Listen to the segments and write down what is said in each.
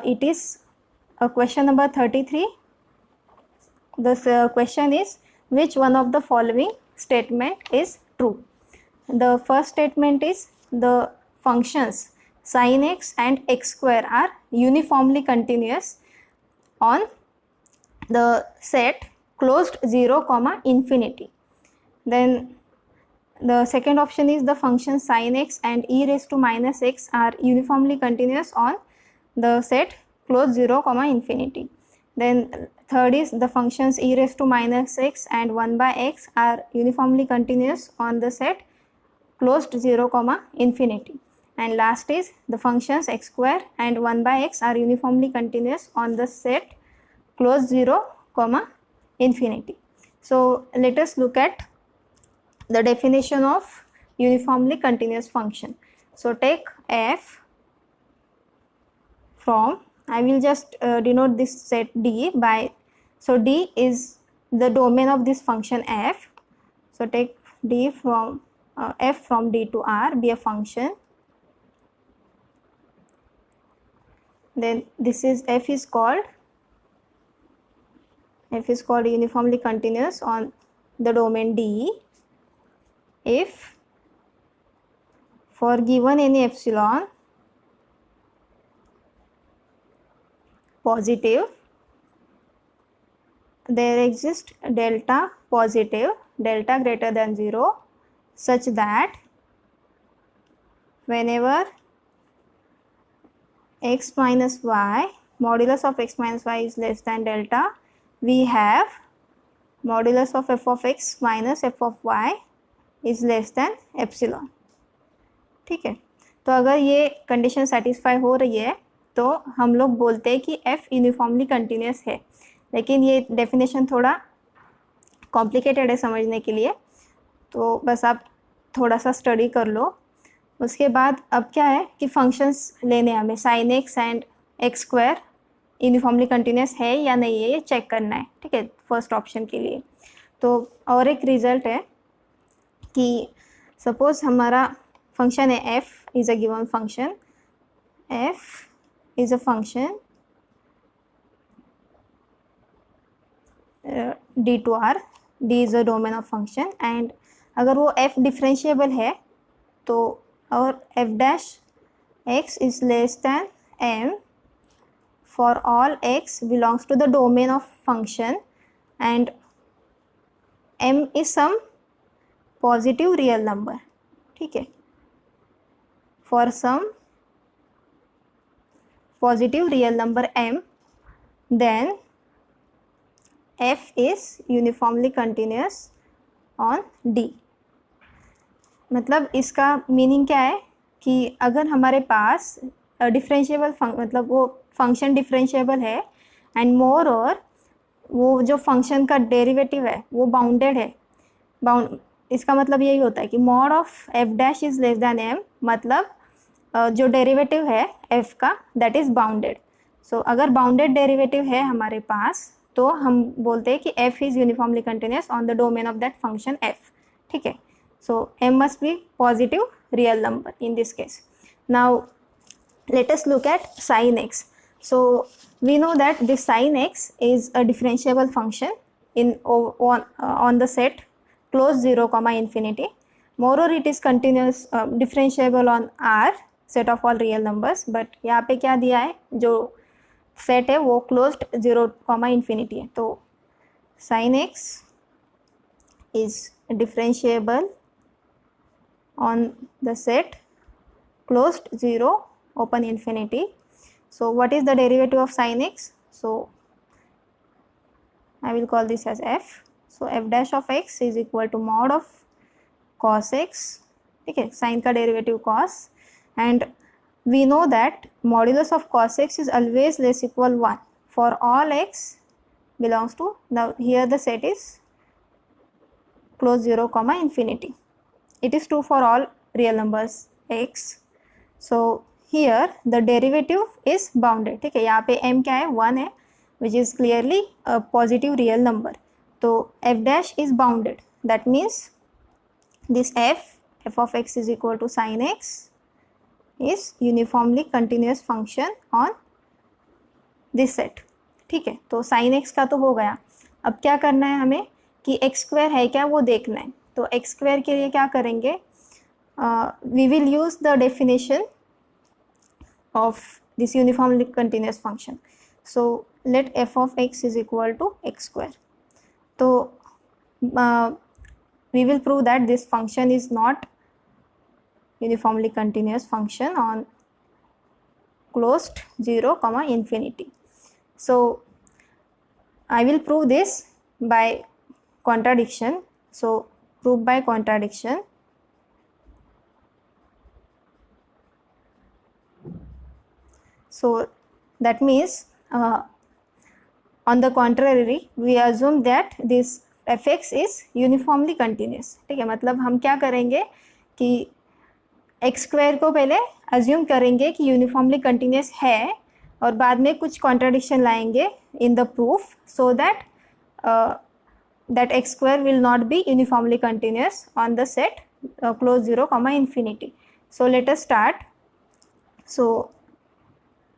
It is question number 33. This question is, which one of the following statement is true? The first statement is the functions sin x and x square are uniformly continuous on the set closed 0, infinity. Then the second option is the function sin x and e raised to minus x are uniformly continuous on the set closed 0, infinity. Then third is the functions e raised to minus x and 1 by x are uniformly continuous on the set closed 0, infinity. And last is the functions x square and 1 by x are uniformly continuous on the set closed 0, infinity. So let us look at the definition of uniformly continuous function. So take f from, I will just denote this set D by, so D is the domain of this function f. So take D from f from D to R be a function. Then this is f is called uniformly continuous on the domain D if for given any epsilon positive there exists delta positive, delta greater than 0, such that whenever x minus y, modulus of x minus y is less than delta, we have modulus of f of x minus f of y is less than epsilon. ठीक है, तो अगर ये condition satisfy हो रही है तो हम लोग बोलते हैं कि f यूनिफॉर्मली कंटिन्यूस है. लेकिन ये डेफिनेशन थोड़ा कॉम्प्लिकेटेड है समझने के लिए, तो बस आप थोड़ा सा स्टडी कर लो. उसके बाद अब क्या है कि फंक्शंस लेने हमें sine x and x square uniformly continuous है या नहीं है ये चेक करना है. ठीक है, फर्स्ट ऑप्शन के लिए. तो और एक रिजल्ट है कि सपोज हमारा फंक्शन है f is a given function, f is a function d to r, d is a domain of function, and अगर वो f डिफरेंशिएबल है तो और f dash x is less then m for all x belongs to the domain of function and m is some positive real number. ठीक है, for some positive real number m, then f is uniformly continuous on D. मतलब इसका meaning क्या है कि अगर हमारे पास differentiable मतलब वो फंक्शन डिफरेंशिएबल है एंड मोर और वो जो फंक्शन का डेरिवेटिव है वो बाउंडेड है. इसका मतलब यही होता है कि mod of f dash is less than m, मतलब जो डेरिवेटिव है एफ का दैट इज़ बाउंडेड. सो अगर बाउंडेड डेरिवेटिव है हमारे पास तो हम बोलते हैं कि F is uniformly continuous on the domain of that function F. ठीक है, so M must be positive real number in this case. Now let us look at sin x. So we know that this sin x is a differentiable function in on the set closed 0, infinity. Moreover, it is continuous differentiable on R, set of all real numbers. But यहाँ पे क्या दिया है, जो set है वो closed 0, infinity है. तो sin x is differentiable on the set closed 0, open infinity. So what is the derivative of sin x? So I will call this as f. So f dash of x is equal to mod of cos x. ठीक है, sin का derivative cos, and we know that modulus of cos x is always less equal 1 for all x belongs to, now here the set is close 0, infinity. It is true for all real numbers x. So here the derivative is bounded. ठीक है, यहाँ पे m क्या है 1 है which is clearly a positive real number. तो f dash is bounded, that means this f of x is equal to sin x is uniformly continuous function on this set, ठीक है। तो साइन एक्स का तो हो गया, अब क्या करना है हमें कि एक्स स्क्वायर है क्या वो देखना है। तो एक्स स्क्वायर के लिए क्या करेंगे, we will use the definition of this uniformly continuous function. So let f of x is equal to x square. So we will prove that this function is not uniformly continuous function on closed 0 comma infinity. So I will prove this by contradiction. So prove by contradiction. So that means on the contrary we assume that this fx is uniformly continuous, ठीक है। मतलब हम क्या करेंगे कि x square को पहले assume करेंगे कि यूनिफॉर्मली कंटिन्यूस है और बाद में कुछ कॉन्ट्राडिक्शन लाएंगे in the proof, so that that x square will not be uniformly continuous on the set close 0 comma infinity. So let us start. So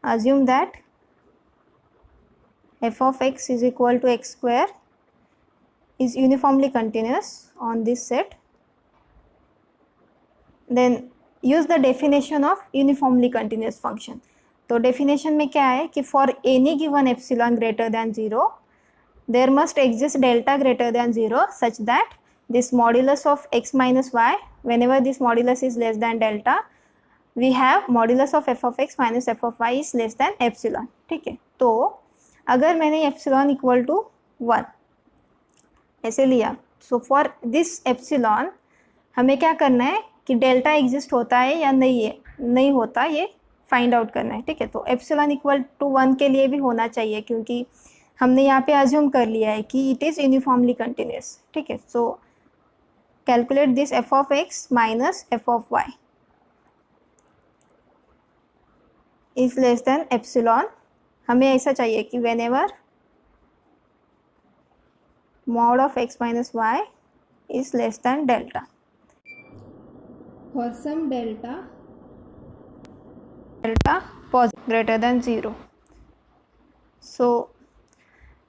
assume that f of x is equal to x square is uniformly continuous on this set. Then use the definition of uniformly continuous function. तो definition में क्या है कि for any given epsilon greater than 0 there must exist delta greater than 0 such that this modulus of x minus y, whenever this modulus is less than delta, we have modulus of f of x minus f of y is less than epsilon, ठीक है। तो अगर मैंने epsilon equal to 1 ऐसे लिया, so for this epsilon हमें क्या करना है कि डेल्टा एग्जिस्ट होता है या नहीं है, नहीं होता, ये फाइंड आउट करना है, ठीक है। तो एप्सिलॉन इक्वल टू 1 के लिए भी होना चाहिए क्योंकि हमने यहाँ पे अज्यूम कर लिया है कि इट इज़ यूनिफॉर्मली कंटिन्यूस, ठीक है। So calculate this f of x minus f of y is less than epsilon. हमें ऐसा चाहिए कि whenever mod of x minus y is less than delta. For some delta positive greater than 0. So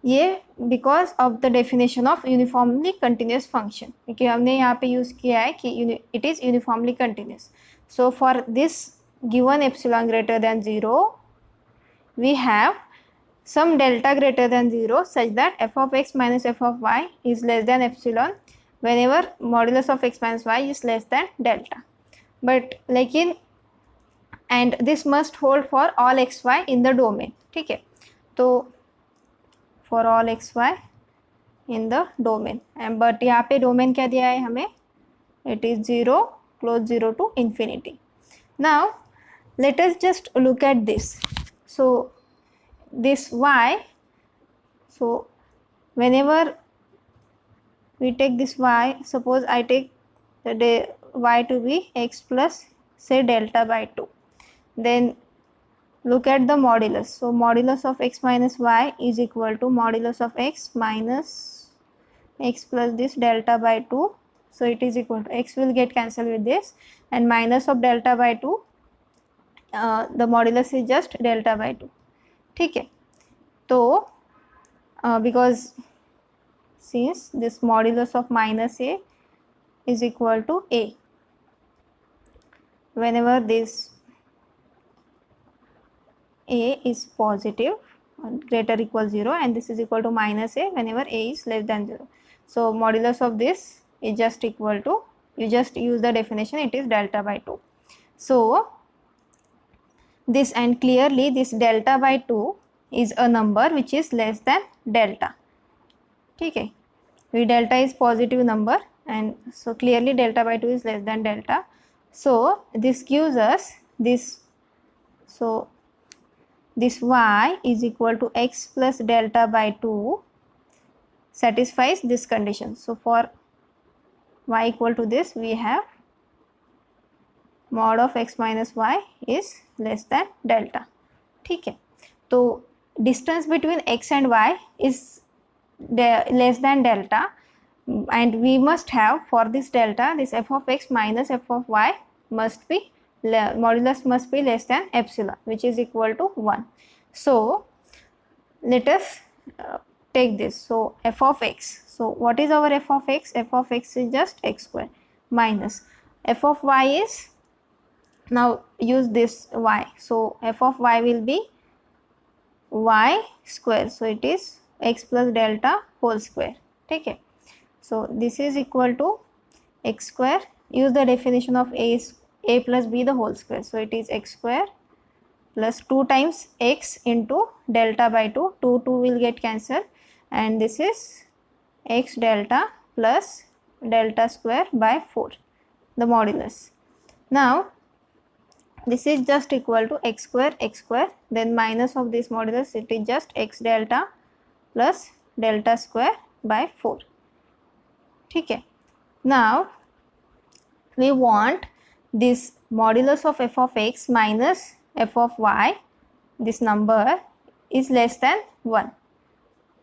ये because of the definition of uniformly continuous function, क्योंकि हमने यहाँ पे use किया है कि it is uniformly continuous. So for this given epsilon greater than 0 we have some delta greater than 0 such that f of x minus f of y is less than epsilon whenever modulus of x minus y is less than delta. But लेकिन and this must hold for all x y in the domain, ठीक है। तो for all x y in the domain, but यहाँ पे domain क्या दिया है हमें, it is 0 close 0 to infinity. Now let us just look at this. So this y, so whenever we take this y, suppose I take the y to be x plus say delta by 2, then look at the modulus. So modulus of x minus y is equal to modulus of x minus x plus this delta by 2, so it is equal to x will get cancelled with this and minus of delta by 2, the modulus is just delta by 2, ठीक है। तो because since this modulus of minus a is equal to a, whenever this a is positive greater equal 0 and this is equal to minus a whenever a is less than 0, so modulus of this is just equal to, you just use the definition, it is delta by 2. So this, and clearly this delta by 2 is a number which is less than delta, ठीक है। we delta is positive number and so clearly delta by 2 is less than delta, so this gives us this, so this y is equal to x plus delta by 2 satisfies this condition. So for y equal to this we have mod of x minus y is less than delta, ठीक है। तो distance between x and y is less than delta and we must have for this delta this f of x minus f of y must be, modulus must be less than epsilon which is equal to 1. So let us take this. So f of x, so what is our f of x? F of x is just x square minus f of y is, now use this y, so f of y will be y square, so it is x plus delta whole square. ठीक है, so this is equal to x square, use the definition of a plus b the whole square, so it is x square plus 2 times x into delta by 2, 2 will get cancelled, and this is x delta plus delta square by 4, the modulus. Now this is just equal to x square, then minus of this modulus, it is just x delta plus delta square by 4. ठीक है, now we want this modulus of f of x minus f of y, this number is less than 1.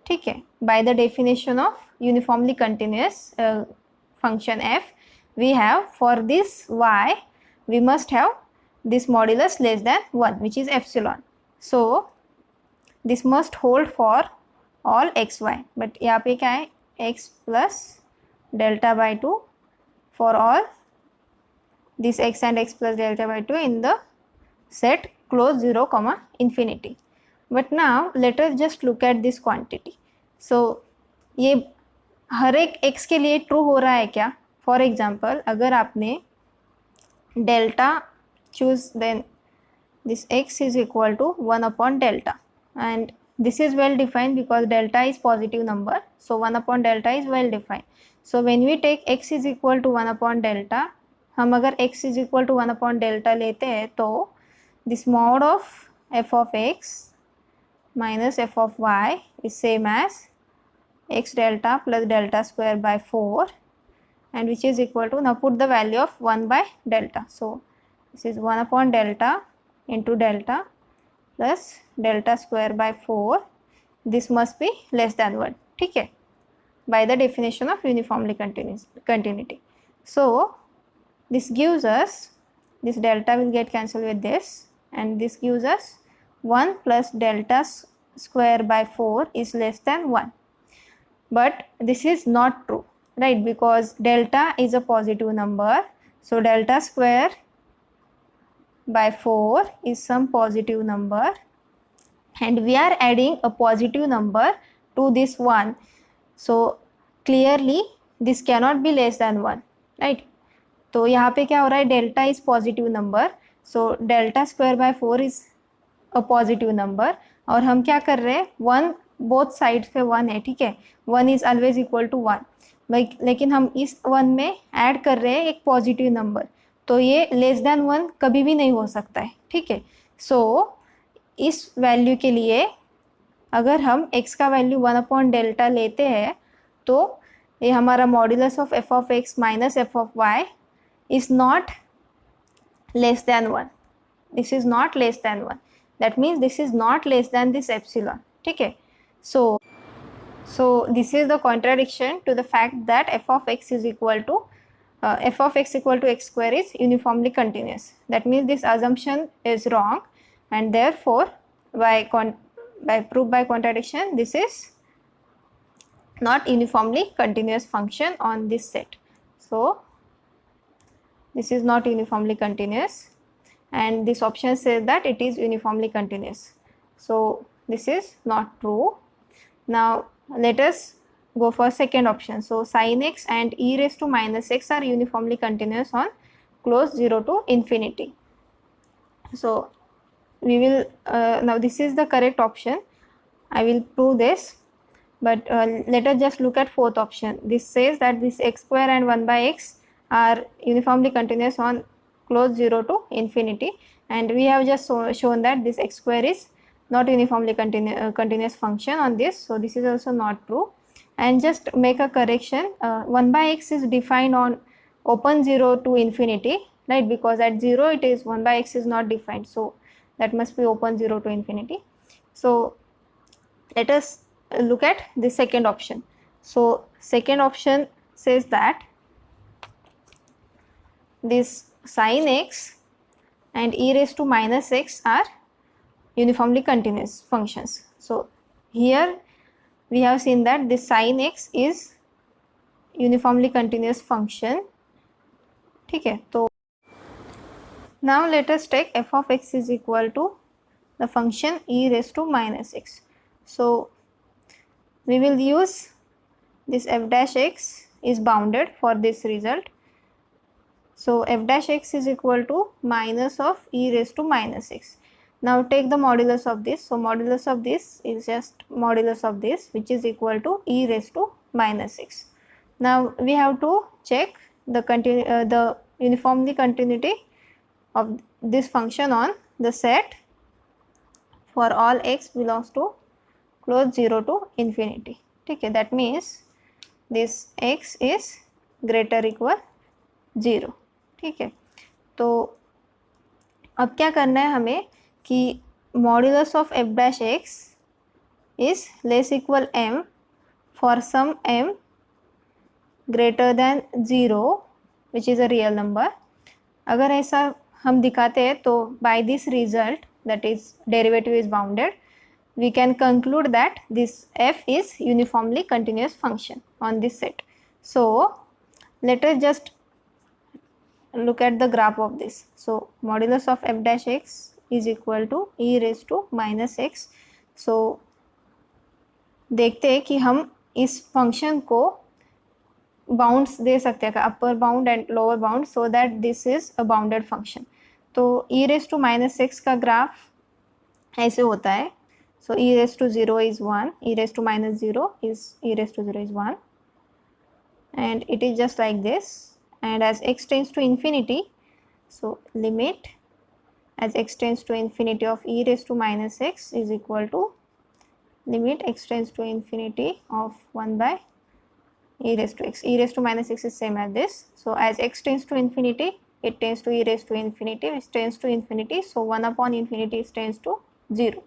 ठीक है, by the definition of uniformly continuous function f, we have for this y we must have this modulus less than 1, which is epsilon. So this must hold for all x y, but यहाँ पे क्या है, x plus delta by 2 for all this x and x plus delta by 2 in the set close 0 comma infinity. But now let us just look at this quantity. So ये हर एक x के लिए true हो रहा है क्या? For example अगर आपने delta choose, then this x is equal to 1 upon delta, and this is well defined because delta is positive number, so 1 upon delta is well defined. So when we take x is equal to 1 upon delta, हम अगर x is equal to 1 upon delta लेते हैं तो this mod of f of x minus f of y is same as x delta plus delta square by 4, and which is equal to, now put the value of 1 by delta, so this is 1 upon delta into delta plus delta square by 4, this must be less than 1. ठीक है, by the definition of uniformly continuity. So this gives us, this delta will get cancelled with this, and this gives us 1 plus delta square by 4 is less than 1. But this is not true, right, because delta is a positive number, so delta square by 4 is some positive number, and we are adding a positive number to this 1, so clearly this cannot be less than 1, right. तो यहाँ पे क्या हो रहा है, delta is positive number, so delta square by 4 is a positive number, और हम क्या कर रहे हैं, 1 बोथ साइड्स पे 1 है, ठीक है, 1 इज ऑलवेज इक्वल टू 1, लेकिन हम इस 1 में ऐड कर रहे हैं एक पॉजिटिव नंबर, तो ये लेस देन 1 कभी भी नहीं हो सकता है, ठीक है. सो इस वैल्यू के लिए अगर हम x का वैल्यू 1 अपॉन डेल्टा लेते हैं तो ये हमारा modulus of f of x minus f of y is not less than 1. This is not less than 1. That means this is not less than this epsilon. ठीक है. So this is the contradiction to the fact that f of x is equal to f of x equal to x square is uniformly continuous. That means this assumption is wrong, and therefore by proof by contradiction, this is not uniformly continuous function on this set. So this is not uniformly continuous, and this option says that it is uniformly continuous. So this is not true. Now let us go for second option. So sin x and e raised to minus x are uniformly continuous on close 0 to infinity. So we will now this is the correct option. I will prove this, but let us just look at fourth option. This says that this x square and 1 by x are uniformly continuous on close 0 to infinity, and we have just shown that this x square is not uniformly continuous function on this, so this is also not true. And just make a correction, 1 by x is defined on open 0 to infinity, right, because at 0 it is 1 by x is not defined, so that must be open 0 to infinity. So let us look at the second option. So second option says that this sin x and e raised to minus x are uniformly continuous functions. So here we have seen that this sin x is uniformly continuous function. ठीक है, तो now let us take f of x is equal to the function e raised to minus x. So we will use this f dash x is bounded for this result. So f dash x is equal to minus of e raised to minus x. Now take the modulus of this. So modulus of this is just modulus of this, which is equal to e raised to minus x. Now we have to check the uniformly continuity of this function on the set for all x belongs to close 0 to infinity. ठीक है, that means this x is greater equal 0. ठीक है, तो अब क्या करना है हमें कि modulus of f dash x is less equal m for some m greater than 0 which is a real number. अगर ऐसा हम दिखाते हैं तो by this result that is derivative is bounded, we can conclude that this f is uniformly continuous function on this set. So let us just look at the graph of this. So modulus of f dash x is equal to e raised to minus x. So देखते हैं कि हम इस function को bounds दे सकते हैं, upper bound and lower bound, so that this is a bounded function. तो e raised to minus x का ग्राफ ऐसे होता है. So e raised to 0 is 1, e raised to minus 0 is e raised to 0 is 1, and it is just like this. And as x tends to infinity, so limit as x tends to infinity of e raised to minus x is equal to limit x tends to infinity of 1 by e raised to x. E raised to minus x is same as this. So as x tends to infinity, it tends to e raised to infinity, which tends to infinity. So 1 upon infinity tends to 0.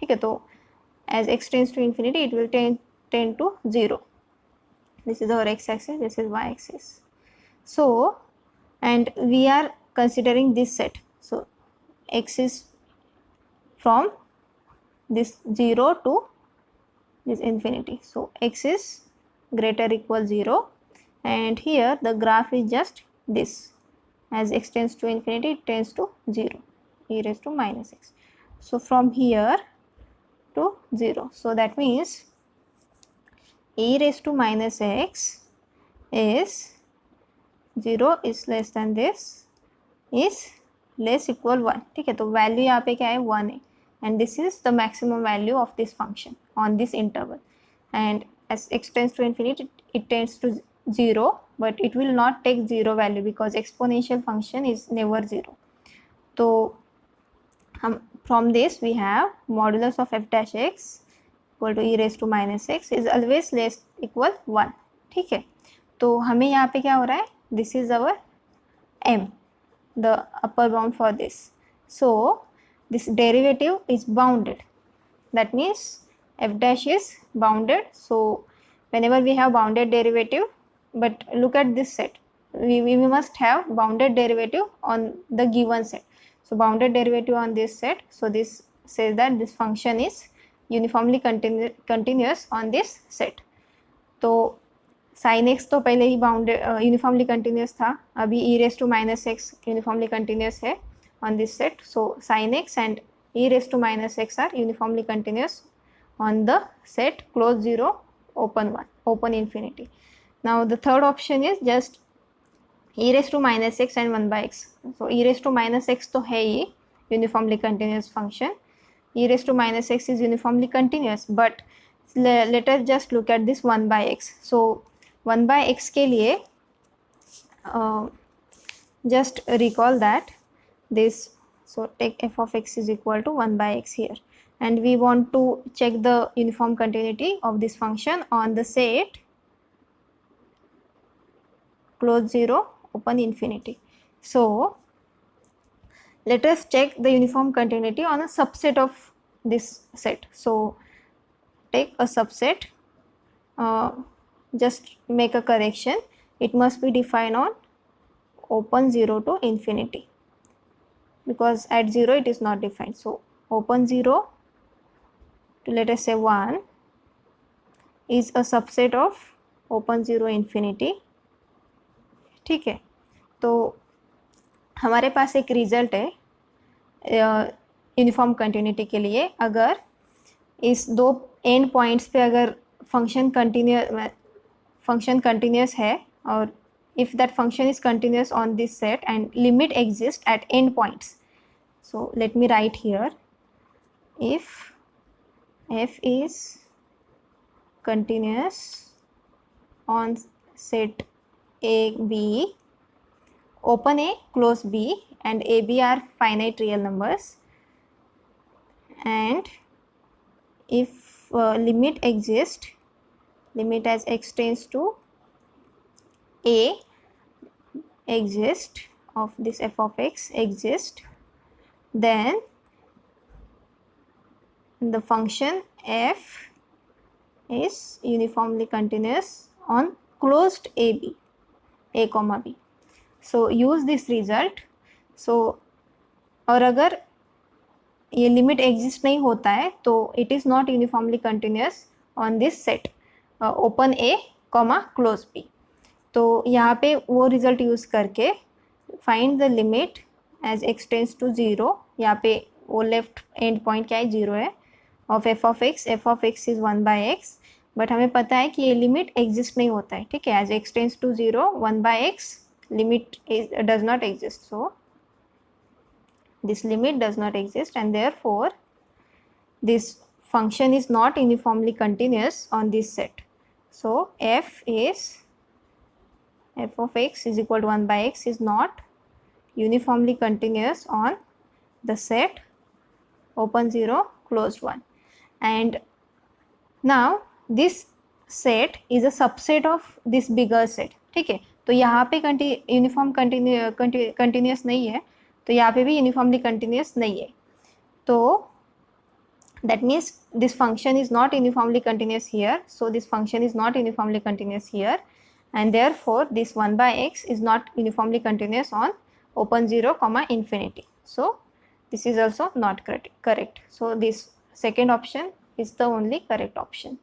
ठीक है, तो as x tends to infinity, it will tend to 0. This is our x axis, this is y axis. So and we are considering this set. So x is from this 0 to this infinity. So x is greater equal 0, and here the graph is just this. As x tends to infinity, it tends to 0, e raised to minus x. So from here to 0. So that means e raised to minus x is 0 is less than this is less equal 1. ठीक है, तो value यहाँ पे क्या है 1 है, and this is the maximum value of this function on this interval. And as x tends to infinity, it tends to 0, but it will not take 0 value because exponential function is never 0. तो हम from this we have modulus of f dash x equal to e raised to minus x is always less equal 1. ठीक है, तो हमें यहाँ पे क्या हो रहा है, this is our m, the upper bound for this. So this derivative is bounded, that means f dash is bounded. So whenever we have bounded derivative, but look at this set, we must have bounded derivative on the given set. So bounded derivative on this set, so this says that this function is uniformly continuous on this set. तो sin x तो पहले ही bounded uniformly continuous था, अभी e raised to minus x uniformly continuous है on this set. So sin x and e raised to minus x are uniformly continuous on the set close 0 open 1 open infinity. Now the third option is just e raised to minus x and 1 by x. So e raised to minus x तो है ही uniformly continuous function, e raised to minus x is uniformly continuous, but let us just look at this 1 by x. So 1 by x के लिए just recall that this, so take f of x is equal to 1 by x here, and we want to check the uniform continuity of this function on the set close 0 open infinity. So let us check the uniform continuity on a subset of this set. So take a subset, just make a correction, it must be defined on open 0 to infinity, because at 0 it is not defined. So open 0 to let us say 1 is a subset of open zero infinity. ठीक है, तो हमारे पास एक result है uniform continuity के लिए। अगर इस दो एंड पॉइंट्स पे अगर फंक्शन कंटिन्यूस है, और if that function is continuous on this set and limit exists at end points, so let me write here, if f is continuous on set a b, open a close b, and a b are finite real numbers, and if limit exists, limit as x tends to a exist of this f of x exist, then the function f is uniformly continuous on closed ab, a comma b. So use this result. So और अगर ये limit exist नहीं होता है तो it is not uniformly continuous on this set open a comma close b. तो यहाँ पे वो रिजल्ट यूज़ करके find the limit as x tends to zero, यहाँ पे वो लेफ्ट एंड पॉइंट क्या है, ज़ीरो है, of F of x is 1/x, but हमें पता है कि ये लिमिट एग्जिस्ट नहीं होता है। ठीक है, as x tends to zero 1/x limit does not exist, so this limit does not exist, and therefore this function is not uniformly continuous on this set. So f of x is equal to 1/x is not uniformly continuous on the set open 0 closed 1. And now this set is a subset of this bigger set. ठीक है, तो यहाँ पे uniform continuous नहीं है, तो यहाँ पे भी यूनिफॉर्मली कंटिन्यूस नहीं है। तो that means this function is not uniformly continuous here, so this function is not uniformly continuous here, and therefore this 1/x is not uniformly continuous on open 0 comma infinity. So this is also not correct. So this second option is the only correct option.